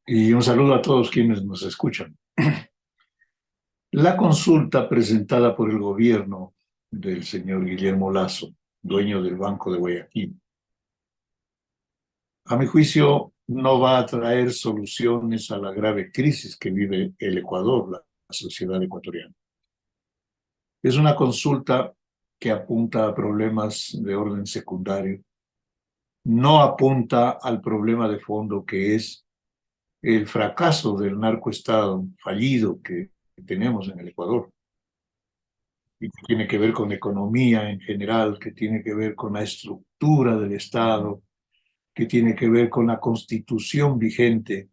Y un saludo a todos quienes nos escuchan. La consulta presentada por el gobierno del señor Guillermo Lasso, dueño del Banco de Guayaquil, a mi juicio no va a traer soluciones a la grave crisis que vive el Ecuador, la sociedad ecuatoriana. Es una consulta que apunta a problemas de orden secundario, no apunta al problema de fondo que es el fracaso del narcoestado fallido que tenemos en el Ecuador, y que tiene que ver con economía en general, que tiene que ver con la estructura del Estado, que tiene que ver con la constitución vigente,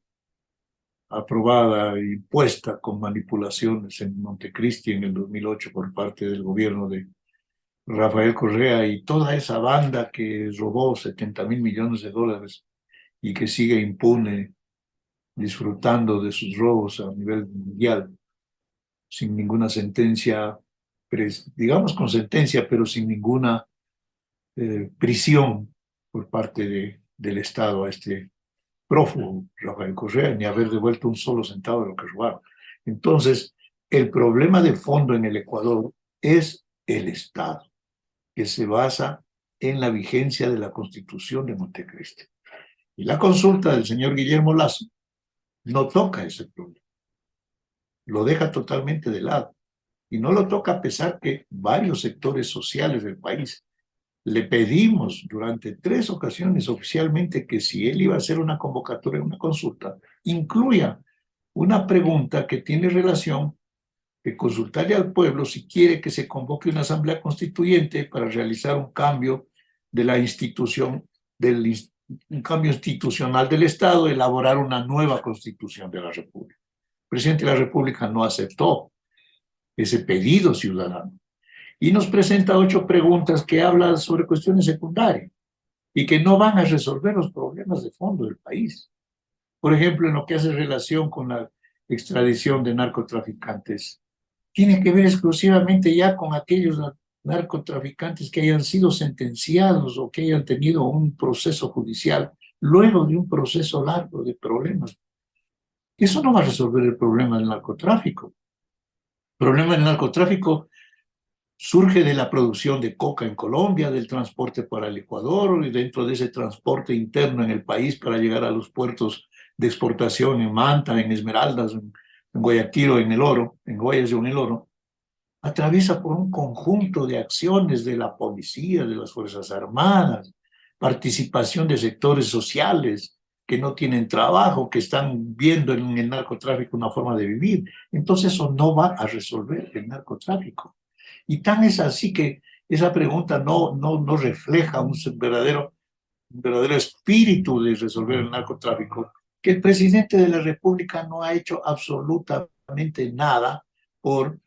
aprobada y puesta con manipulaciones en Montecristi en el 2008 por parte del gobierno de Rafael Correa y toda esa banda que robó 70.000 millones de dólares y que sigue impune, disfrutando de sus robos a nivel mundial, sin ninguna sentencia, digamos con sentencia, pero sin ninguna prisión por parte del Estado a este prófugo, Rafael Correa, ni haber devuelto un solo centavo de lo que robaron. Entonces, el problema de fondo en el Ecuador es el Estado, que se basa en la vigencia de la Constitución de Montecristi. Y la consulta del señor Guillermo Lasso no toca ese problema, lo deja totalmente de lado. Y no lo toca a pesar que varios sectores sociales del país le pedimos durante 3 ocasiones oficialmente que si él iba a hacer una convocatoria, una consulta, incluya una pregunta que tiene relación de consultarle al pueblo si quiere que se convoque una asamblea constituyente para realizar un cambio de la institución, un cambio institucional del Estado, elaborar una nueva constitución de la República. El presidente de la República no aceptó ese pedido ciudadano y nos presenta 8 preguntas que hablan sobre cuestiones secundarias y que no van a resolver los problemas de fondo del país. Por ejemplo, en lo que hace relación con la extradición de narcotraficantes, tiene que ver exclusivamente ya con aquellos narcotraficantes que hayan sido sentenciados o que hayan tenido un proceso judicial luego de un proceso largo de problemas. Eso no va a resolver el problema del narcotráfico. El problema del narcotráfico surge de la producción de coca en Colombia, del transporte para el Ecuador y dentro de ese transporte interno en el país para llegar a los puertos de exportación en Manta, en Esmeraldas, en Guayaquil o en El Oro, en Guayas o en El Oro, atraviesa por un conjunto de acciones de la policía, de las Fuerzas Armadas, participación de sectores sociales que no tienen trabajo, que están viendo en el narcotráfico una forma de vivir. Entonces eso no va a resolver el narcotráfico. Y tan es así que esa pregunta no refleja un verdadero espíritu de resolver el narcotráfico, que el presidente de la República no ha hecho absolutamente nada por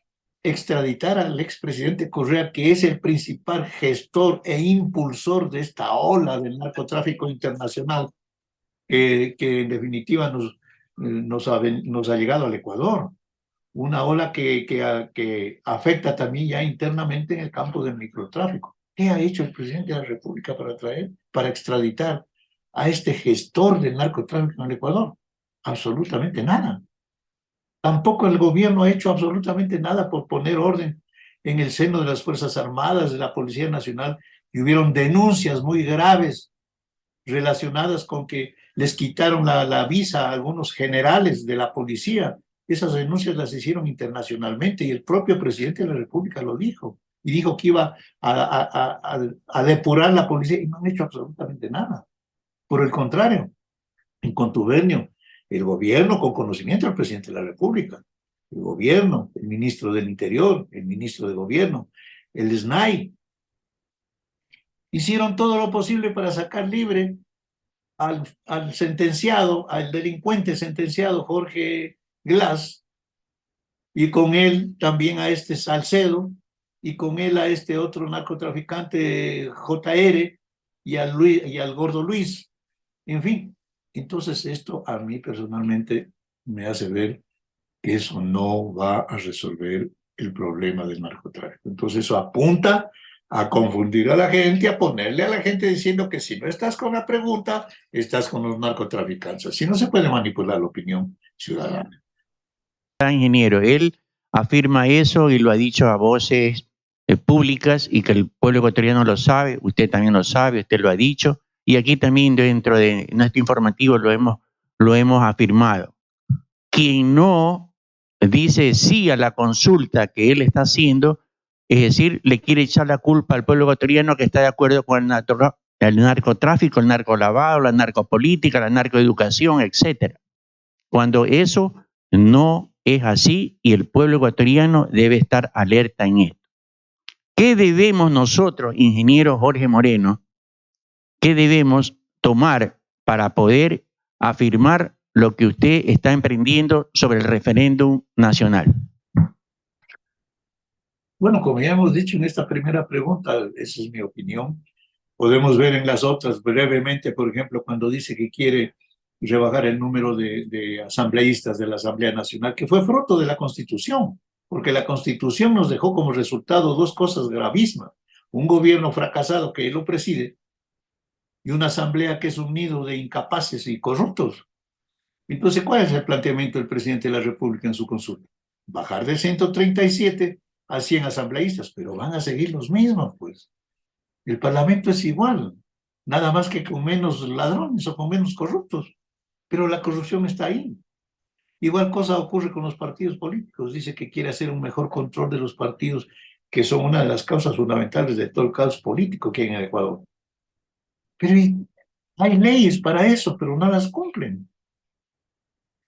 extraditar al expresidente Correa, que es el principal gestor e impulsor de esta ola del narcotráfico internacional, que en definitiva nos ha llegado al Ecuador. Una ola que afecta también ya internamente en el campo del microtráfico. ¿Qué ha hecho el presidente de la República para extraditar a este gestor del narcotráfico en el Ecuador? Absolutamente nada. Tampoco el gobierno ha hecho absolutamente nada por poner orden en el seno de las Fuerzas Armadas, de la Policía Nacional, y hubieron denuncias muy graves relacionadas con que les quitaron la visa a algunos generales de la policía. Esas denuncias las hicieron internacionalmente y el propio presidente de la República lo dijo. Y dijo que iba a depurar la policía y no han hecho absolutamente nada. Por el contrario, en contubernio, el gobierno con conocimiento del presidente de la República, el gobierno, el ministro del Interior, el ministro de Gobierno, el SNAI, hicieron todo lo posible para sacar libre al sentenciado, al delincuente sentenciado Jorge Glass, y con él también a este Salcedo, y con él a este otro narcotraficante JR y al gordo Luis, en fin. Entonces esto a mí personalmente me hace ver que eso no va a resolver el problema del narcotráfico. Entonces eso apunta a confundir a la gente, a ponerle a la gente diciendo que si no estás con la pregunta, estás con los narcotraficantes. Si no se puede manipular la opinión ciudadana. Ingeniero, él afirma eso y lo ha dicho a voces públicas y que el pueblo ecuatoriano lo sabe, usted también lo sabe, usted lo ha dicho y aquí también dentro de nuestro informativo lo hemos afirmado. Quien no dice sí a la consulta que él está haciendo, es decir, le quiere echar la culpa al pueblo ecuatoriano que está de acuerdo con el narcotráfico, el narcolavado, la narcopolítica, la narcoeducación, etcétera. Cuando eso no es así y el pueblo ecuatoriano debe estar alerta en esto. ¿Qué debemos nosotros, ingeniero Jorge Moreno, qué debemos tomar para poder afirmar lo que usted está emprendiendo sobre el referéndum nacional? Bueno, como ya hemos dicho en esta primera pregunta, esa es mi opinión. Podemos ver en las otras brevemente, por ejemplo, cuando dice que quiere rebajar el número de asambleístas de la Asamblea Nacional, que fue fruto de la Constitución, porque la Constitución nos dejó como resultado dos cosas gravísimas: un gobierno fracasado que él lo preside y una asamblea que es un nido de incapaces y corruptos. Entonces, ¿cuál es el planteamiento del presidente de la República en su consulta? Bajar de 137 a 100 asambleístas, pero van a seguir los mismos, pues. El Parlamento es igual, nada más que con menos ladrones o con menos corruptos, pero la corrupción está ahí. Igual cosa ocurre con los partidos políticos. Dice que quiere hacer un mejor control de los partidos, que son una de las causas fundamentales de todo el caos político que hay en el Ecuador. Pero hay leyes para eso, pero no las cumplen.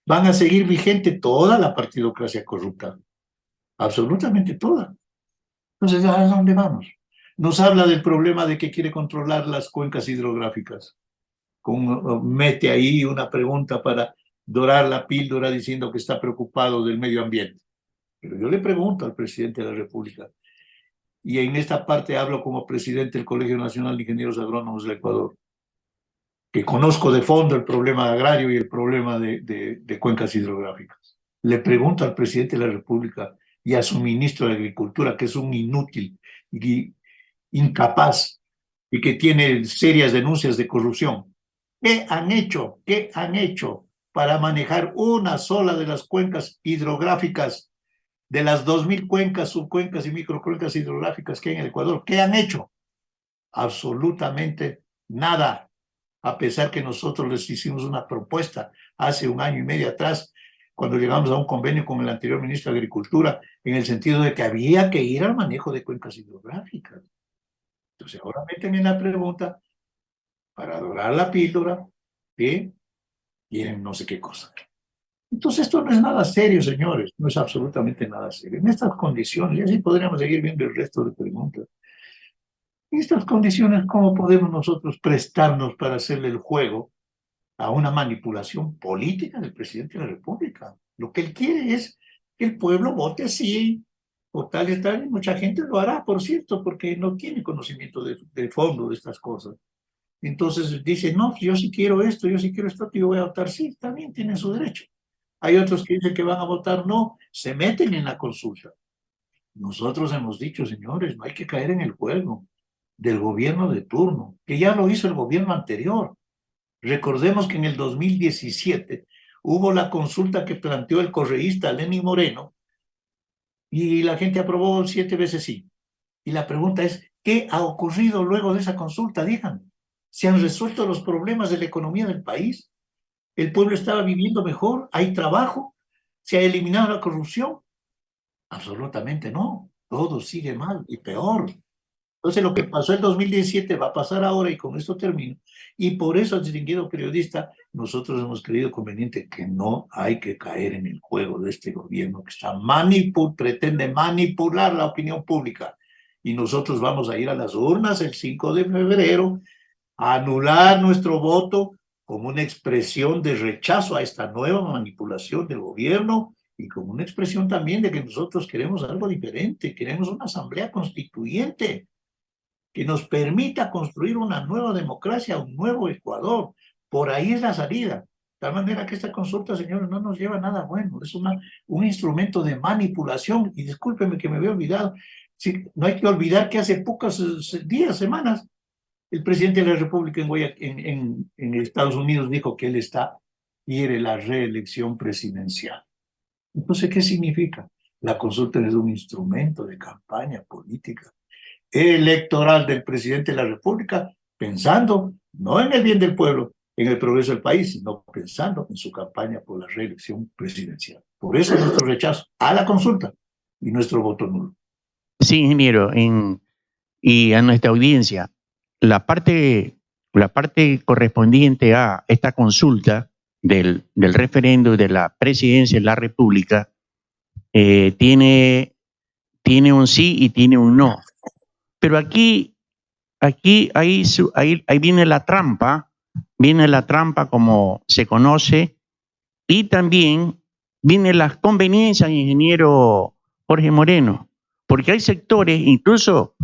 Van a seguir vigente toda la partidocracia corrupta, absolutamente toda. Entonces, ¿a dónde vamos? Nos habla del problema de que quiere controlar las cuencas hidrográficas. Mete ahí una pregunta para dorar la píldora diciendo que está preocupado del medio ambiente. Pero yo le pregunto al presidente de la República, y en esta parte hablo como presidente del Colegio Nacional de Ingenieros Agrónomos del Ecuador, que conozco de fondo el problema agrario y el problema de cuencas hidrográficas. Le pregunto al presidente de la República y a su ministro de Agricultura, que es un inútil y incapaz y que tiene serias denuncias de corrupción. ¿Qué han hecho? ¿Qué han hecho para manejar una sola de las cuencas hidrográficas, de las 2000 cuencas, subcuencas y microcuencas hidrográficas que hay en el Ecuador? ¿Qué han hecho? Absolutamente nada, a pesar que nosotros les hicimos una propuesta hace un año y medio atrás, cuando llegamos a un convenio con el anterior ministro de Agricultura, en el sentido de que había que ir al manejo de cuencas hidrográficas. Entonces, ahora meten en la pregunta para dorar la píldora que quieren no sé qué cosa. Entonces, esto no es nada serio, señores, no es absolutamente nada serio. En estas condiciones, y así podríamos seguir viendo el resto de preguntas. En estas condiciones, ¿cómo podemos nosotros prestarnos para hacerle el juego a una manipulación política del presidente de la República? Lo que él quiere es que el pueblo vote así, o tal y tal, y mucha gente lo hará, por cierto, porque no tiene conocimiento de fondo de estas cosas. Entonces dice, no, yo sí quiero esto, yo sí quiero esto, yo voy a votar sí, también tienen su derecho. Hay otros que dicen que van a votar no, se meten en la consulta. Nosotros hemos dicho, señores, no hay que caer en el juego del gobierno de turno, que ya lo hizo el gobierno anterior. Recordemos que en el 2017 hubo la consulta que planteó el correísta Lenín Moreno y la gente aprobó 7 veces sí. Y la pregunta es, ¿qué ha ocurrido luego de esa consulta? Díganme. ¿Se han resuelto los problemas de la economía del país? ¿El pueblo estaba viviendo mejor? ¿Hay trabajo? ¿Se ha eliminado la corrupción? Absolutamente no. Todo sigue mal y peor. Entonces, lo que pasó en 2017 va a pasar ahora y con esto termino. Y por eso, distinguido periodista, nosotros hemos creído conveniente que no hay que caer en el juego de este gobierno que está pretende manipular la opinión pública. Y nosotros vamos a ir a las urnas el 5 de febrero a anular nuestro voto como una expresión de rechazo a esta nueva manipulación del gobierno y como una expresión también de que nosotros queremos algo diferente, queremos una asamblea constituyente que nos permita construir una nueva democracia, un nuevo Ecuador. Por ahí es la salida. De tal manera que esta consulta, señores, no nos lleva a nada bueno. Es un instrumento de manipulación. Y discúlpeme que me había olvidado. Sí, no hay que olvidar que hace pocos días, semanas, el presidente de la República en Estados Unidos dijo que él quiere la reelección presidencial. Entonces, ¿qué significa? La consulta es un instrumento de campaña política electoral del presidente de la República, pensando no en el bien del pueblo, en el progreso del país, sino pensando en su campaña por la reelección presidencial. Por eso nuestro rechazo a la consulta y nuestro voto nulo. Sí, ingeniero, y a nuestra audiencia, la parte correspondiente a esta consulta del referendo de la presidencia de la República tiene un sí y tiene un no. Pero ahí viene la trampa como se conoce, y también vienen las conveniencias, ingeniero Jorge Moreno, porque hay sectores, incluso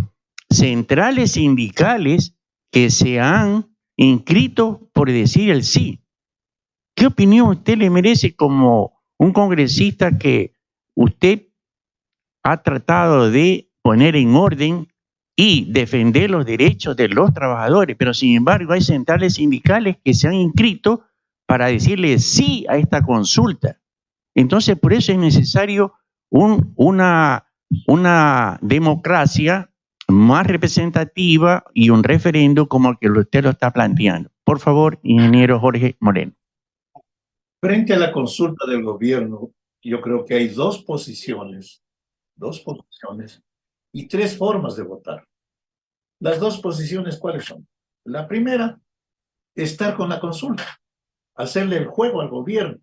centrales sindicales, que se han inscrito por decir el sí. ¿Qué opinión usted le merece como un congresista que usted ha tratado de poner en orden y defender los derechos de los trabajadores, pero sin embargo hay centrales sindicales que se han inscrito para decirle sí a esta consulta? Entonces, por eso es necesario una democracia más representativa y un referendo como el que usted lo está planteando. Por favor, ingeniero Jorge Moreno. Frente a la consulta del gobierno, yo creo que hay dos posiciones y tres formas de votar. Las dos posiciones, ¿cuáles son? La primera, estar con la consulta, hacerle el juego al gobierno,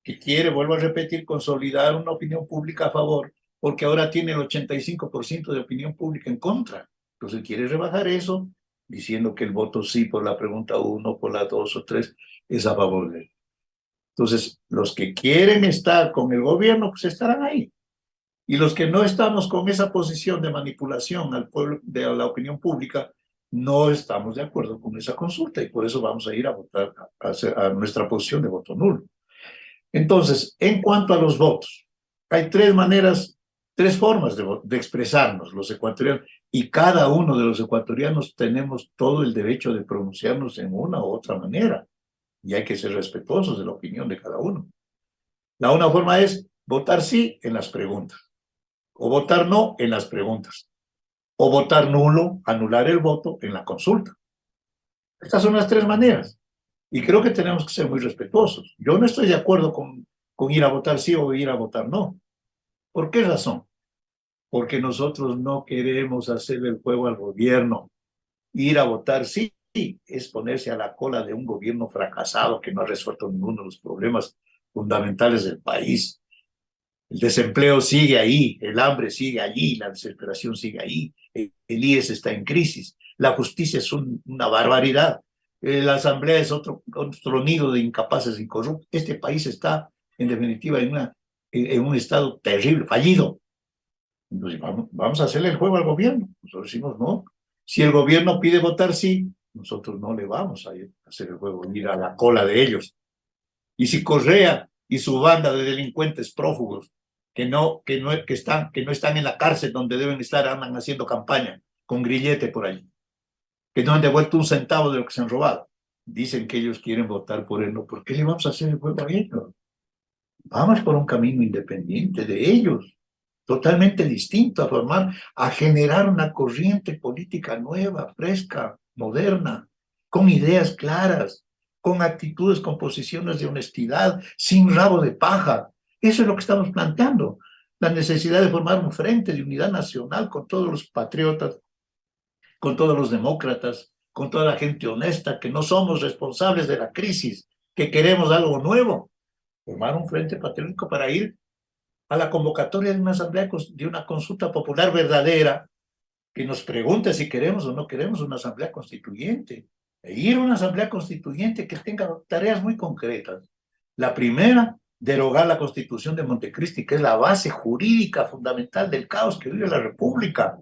que quiere, vuelvo a repetir, consolidar una opinión pública a favor, porque ahora tiene el 85% de opinión pública en contra. Entonces quiere rebajar eso, diciendo que el voto sí por la pregunta 1, por la 2 o 3, es a favor de él. Entonces, los que quieren estar con el gobierno, pues estarán ahí. Y los que no estamos con esa posición de manipulación al pueblo, de la opinión pública, no estamos de acuerdo con esa consulta y por eso vamos a ir a votar a nuestra posición de voto nulo. Entonces, en cuanto a los votos, hay tres formas de expresarnos los ecuatorianos, y cada uno de los ecuatorianos tenemos todo el derecho de pronunciarnos en una u otra manera, y hay que ser respetuosos de la opinión de cada uno. La una forma es votar sí en las preguntas, o votar no en las preguntas, o votar nulo, anular el voto en la consulta. Estas son las tres maneras. Y creo que tenemos que ser muy respetuosos. Yo no estoy de acuerdo con ir a votar sí o ir a votar no. ¿Por qué razón? Porque nosotros no queremos hacer el juego al gobierno. Ir a votar sí es ponerse a la cola de un gobierno fracasado que no ha resuelto ninguno de los problemas fundamentales del país. El desempleo sigue ahí, el hambre sigue allí, la desesperación sigue ahí, el IES está en crisis, la justicia es una barbaridad, la asamblea es otro nido de incapaces y corruptos. Este país está, en definitiva, en un estado terrible, fallido. Entonces, vamos a hacerle el juego al gobierno. Nosotros decimos no. Si el gobierno pide votar sí, nosotros no le vamos a hacer el juego, ir a la cola de ellos. Y si Correa y su banda de delincuentes prófugos que no están en la cárcel donde deben estar, andan haciendo campaña con grillete por allí, que no han devuelto un centavo de lo que se han robado, dicen que ellos quieren votar por él, ¿no? ¿Por qué le vamos a hacer el juego a ellos? Vamos por un camino independiente de ellos, totalmente distinto, a generar una corriente política nueva, fresca, moderna, con ideas claras, con actitudes, con posiciones de honestidad, sin rabo de paja. Eso es lo que estamos planteando. La necesidad de formar un frente de unidad nacional con todos los patriotas, con todos los demócratas, con toda la gente honesta, que no somos responsables de la crisis, que queremos algo nuevo. Formar un frente patriótico para ir a la convocatoria de una asamblea, de una consulta popular verdadera, que nos pregunte si queremos o no queremos una asamblea constituyente. E ir a una asamblea constituyente que tenga tareas muy concretas. La primera, derogar la Constitución de Montecristi, que es la base jurídica fundamental del caos que vive la República.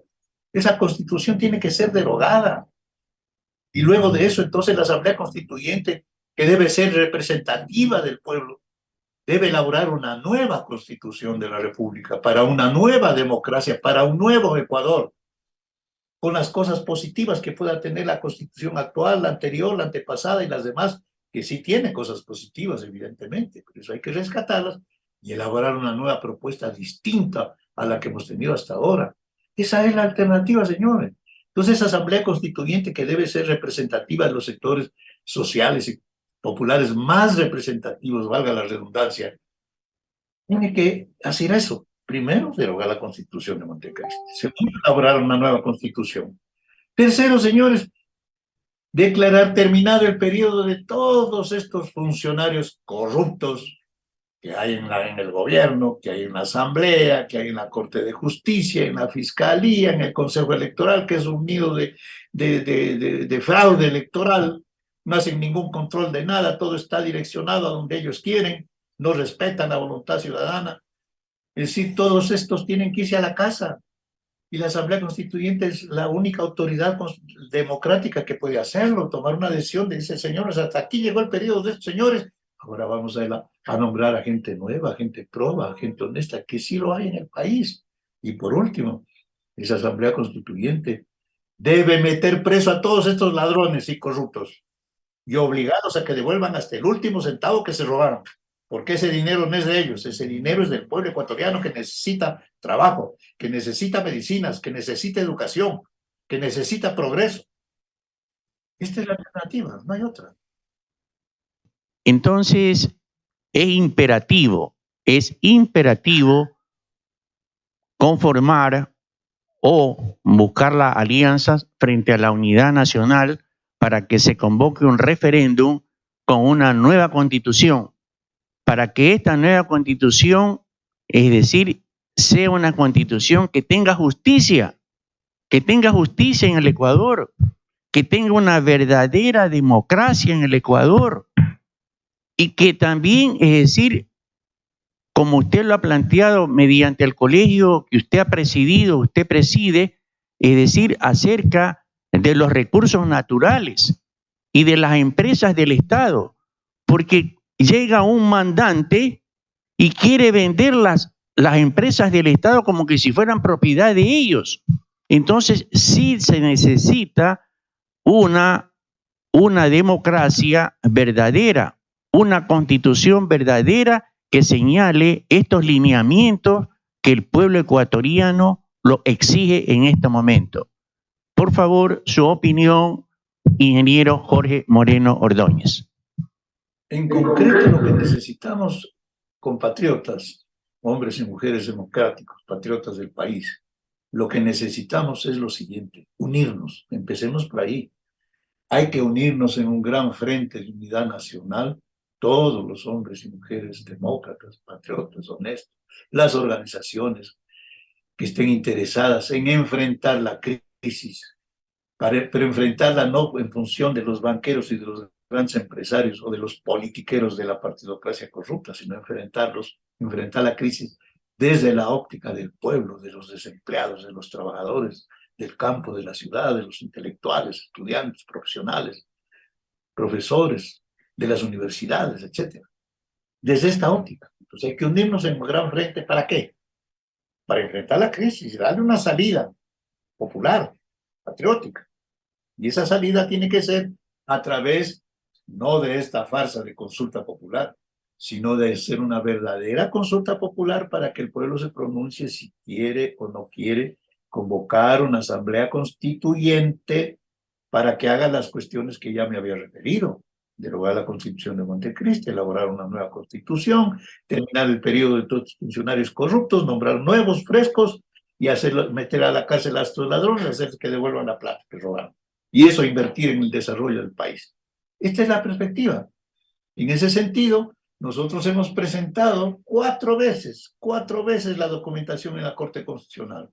Esa Constitución tiene que ser derogada. Y luego de eso, entonces, la asamblea constituyente, que debe ser representativa del pueblo, debe elaborar una nueva constitución de la República, para una nueva democracia, para un nuevo Ecuador, con las cosas positivas que pueda tener la constitución actual, la anterior, la antepasada y las demás, que sí tiene cosas positivas, evidentemente, pero eso hay que rescatarlas y elaborar una nueva propuesta distinta a la que hemos tenido hasta ahora. Esa es la alternativa, señores. Entonces, esa asamblea constituyente, que debe ser representativa de los sectores sociales y populares más representativos, valga la redundancia, tiene que hacer eso. Primero, derogar la Constitución de Montecristi. Segundo, elaborar una nueva Constitución. Tercero, señores, declarar terminado el periodo de todos estos funcionarios corruptos que hay en el gobierno, que hay en la Asamblea, que hay en la Corte de Justicia, en la Fiscalía, en el Consejo Electoral, que es un nido de fraude electoral. No hacen ningún control de nada, todo está direccionado a donde ellos quieren, no respetan la voluntad ciudadana. Es decir, todos estos tienen que irse a la casa. Y la Asamblea Constituyente es la única autoridad democrática que puede hacerlo, tomar una decisión de decir, señores, hasta aquí llegó el periodo de estos señores, ahora vamos a nombrar a gente nueva, a gente proba, a gente honesta, que sí lo hay en el país. Y por último, esa Asamblea Constituyente debe meter preso a todos estos ladrones y corruptos y obligarlos a que devuelvan hasta el último centavo que se robaron, porque ese dinero no es de ellos, ese dinero es del pueblo ecuatoriano, que necesita trabajo, que necesita medicinas, que necesita educación, que necesita progreso. Esta es la alternativa, no hay otra. Entonces, es imperativo conformar o buscar las alianzas frente a la unidad nacional para que se convoque un referéndum con una nueva constitución, para que esta nueva constitución, es decir, sea una constitución que tenga justicia en el Ecuador, que tenga una verdadera democracia en el Ecuador y que también, es decir, como usted lo ha planteado mediante el colegio que usted ha presidido, usted preside, es decir, acerca de los recursos naturales y de las empresas del Estado, porque llega un mandante y quiere vender las empresas del Estado como que si fueran propiedad de ellos. Entonces, sí se necesita una democracia verdadera, una constitución verdadera que señale estos lineamientos que el pueblo ecuatoriano lo exige en este momento. Por favor, su opinión, ingeniero Jorge Moreno Ordóñez. En concreto, lo que necesitamos, compatriotas, hombres y mujeres democráticos, patriotas del país, lo que necesitamos es lo siguiente: unirnos. Empecemos por ahí. Hay que unirnos en un gran frente de unidad nacional, todos los hombres y mujeres demócratas, patriotas, honestos, las organizaciones que estén interesadas en enfrentar la crisis, pero enfrentarla no en función de los banqueros y de los grandes empresarios o de los politiqueros de la partidocracia corrupta, sino enfrentar la crisis desde la óptica del pueblo, de los desempleados, de los trabajadores, del campo, de la ciudad, de los intelectuales, estudiantes, profesionales, profesores, de las universidades, etc. Desde esta óptica. Entonces hay que unirnos en un gran frente. ¿Para qué? Para enfrentar la crisis y darle una salida popular, patriótica. Y esa salida tiene que ser a través, no de esta farsa de consulta popular, sino de ser una verdadera consulta popular para que el pueblo se pronuncie si quiere o no quiere convocar una asamblea constituyente para que haga las cuestiones que ya me había referido: derogar la Constitución de Montecristi, elaborar una nueva constitución, terminar el periodo de todos los funcionarios corruptos, nombrar nuevos, frescos, y meter a la cárcel a estos ladrones, hacer que devuelvan la plata que robaron. Y eso invertir en el desarrollo del país. Esta es la perspectiva. En ese sentido, nosotros hemos presentado 4 veces la documentación en la Corte Constitucional.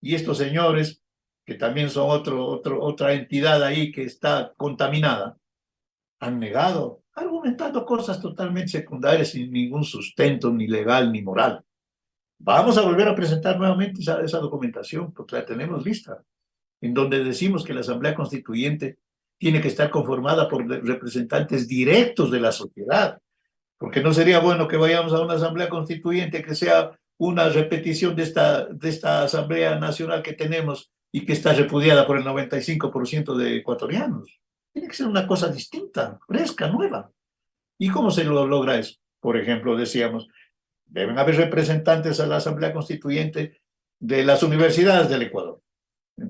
Y estos señores, que también son otra entidad ahí que está contaminada, han negado, argumentando cosas totalmente secundarias sin ningún sustento, ni legal ni moral. Vamos a volver a presentar nuevamente esa documentación, porque la tenemos lista, en donde decimos que la Asamblea Constituyente tiene que estar conformada por representantes directos de la sociedad, Porque no sería bueno que vayamos a una asamblea constituyente que sea una repetición de esta asamblea nacional que tenemos y que está repudiada por el 95% de ecuatorianos. Tiene que ser una cosa distinta, fresca, nueva. ¿Y cómo se lo logra eso? Por ejemplo, decíamos, deben haber representantes a la asamblea constituyente de las universidades del Ecuador,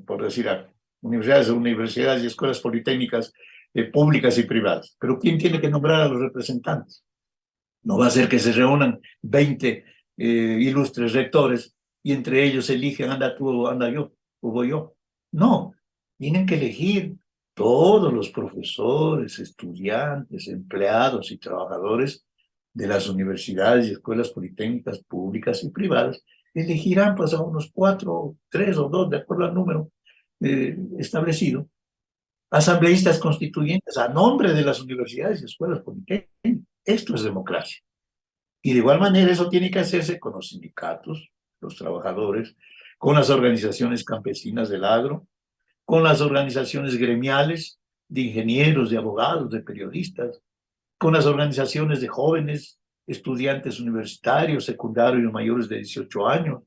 por decir algo. Universidades y escuelas politécnicas públicas y privadas. Pero ¿quién tiene que nombrar a los representantes? No va a ser que se reúnan 20 ilustres rectores y entre ellos eligen, anda tú, anda yo, o voy yo. No, tienen que elegir todos los profesores, estudiantes, empleados y trabajadores de las universidades y escuelas politécnicas públicas y privadas. Elegirán pues a unos 4, 3 o 2, de acuerdo al número establecido, asambleístas constituyentes a nombre de las universidades y escuelas politécnicas. Esto es democracia. Y de igual manera eso tiene que hacerse con los sindicatos, los trabajadores, con las organizaciones campesinas del agro, con las organizaciones gremiales de ingenieros, de abogados, de periodistas, con las organizaciones de jóvenes, estudiantes universitarios, secundarios y mayores de 18 años,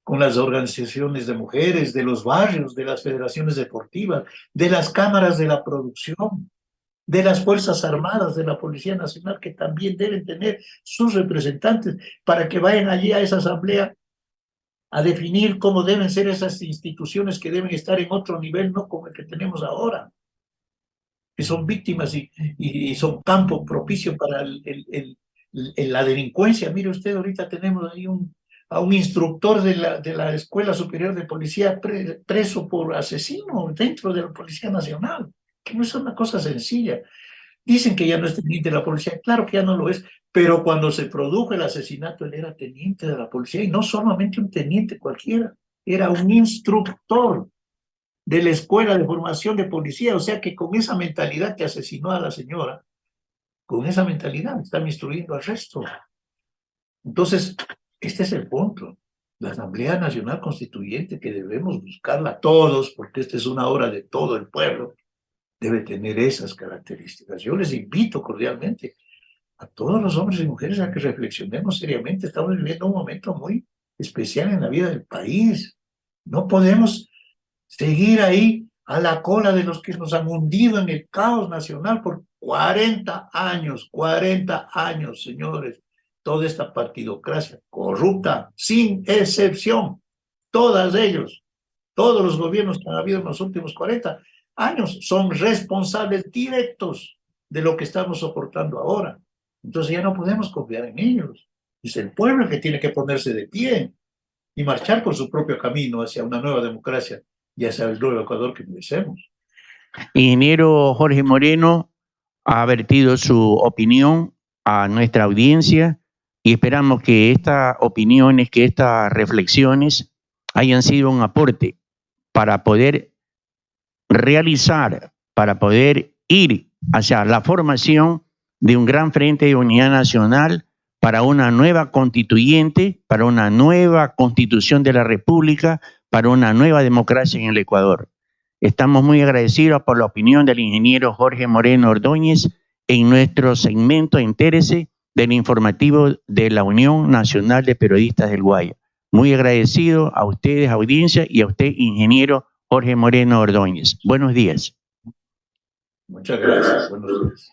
con las organizaciones de mujeres, de los barrios, de las federaciones deportivas, de las cámaras de la producción, de las Fuerzas Armadas, de la Policía Nacional, que también deben tener sus representantes para que vayan allí a esa asamblea a definir cómo deben ser esas instituciones que deben estar en otro nivel, no como el que tenemos ahora, que son víctimas y son campo propicio para la delincuencia. Mire usted, ahorita tenemos ahí a un instructor de la Escuela Superior de Policía preso por asesino dentro de la Policía Nacional, que no es una cosa sencilla. Dicen que ya no es teniente de la policía, claro que ya no lo es, pero cuando se produjo el asesinato, él era teniente de la policía, y no solamente un teniente cualquiera, era un instructor de la escuela de formación de policía, o sea que con esa mentalidad que asesinó a la señora, con esa mentalidad están instruyendo al resto. Entonces, este es el punto. La Asamblea Nacional Constituyente, que debemos buscarla todos, porque esta es una obra de todo el pueblo, debe tener esas características. Yo les invito cordialmente a todos los hombres y mujeres a que reflexionemos seriamente. Estamos viviendo un momento muy especial en la vida del país. No podemos seguir ahí a la cola de los que nos han hundido en el caos nacional por 40 años, señores. Toda esta partidocracia corrupta, sin excepción, todos ellos, todos los gobiernos que han habido en los últimos 40 años son responsables directos de lo que estamos soportando ahora. Entonces ya no podemos confiar en ellos. Es el pueblo el que tiene que ponerse de pie y marchar por su propio camino hacia una nueva democracia y hacia el nuevo Ecuador que merecemos. Ingeniero Jorge Moreno ha vertido su opinión a nuestra audiencia y esperamos que estas opiniones, que estas reflexiones hayan sido un aporte para poder realizar, para poder ir hacia la formación de un gran frente de unidad nacional para una nueva constituyente, para una nueva constitución de la República, para una nueva democracia en el Ecuador. Estamos muy agradecidos por la opinión del ingeniero Jorge Moreno Ordóñez en nuestro segmento Entérese del informativo de la Unión Nacional de Periodistas del Guaya. Muy agradecido a ustedes, audiencia, y a usted, ingeniero Jorge Moreno Ordóñez. Buenos días. Muchas gracias. Buenos días.